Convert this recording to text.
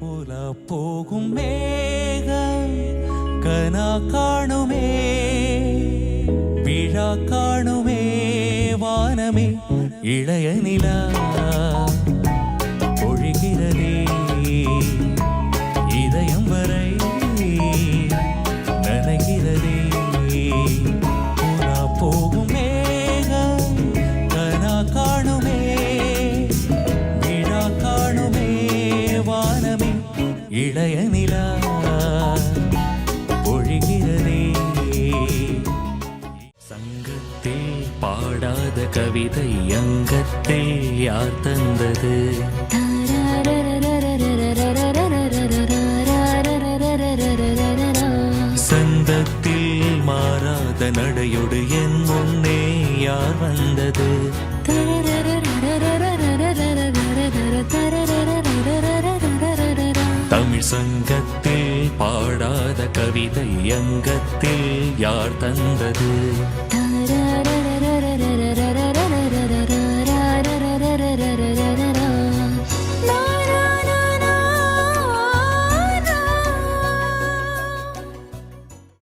போல போகும் மேகம் கனா காணுமே விழா காணுமே வானமே இளைய நிலா பொழிகிறதே இதயம் வரை நனைகிறதே போல போகும் மேகம் கனா காணுமே விழா காணுமே வானமே இளைய நிலா பொழிகிறதே சங்கத்தில் பாடாத கவிதை அங்கத்தில் யார் தந்தது சந்தத்தில் மாறாத நடையோடு என் முன்னே யார் வந்தது தமிழ் சங்கத்தில் பாடாத கவிதை அங்கத்தில் யார் தந்தது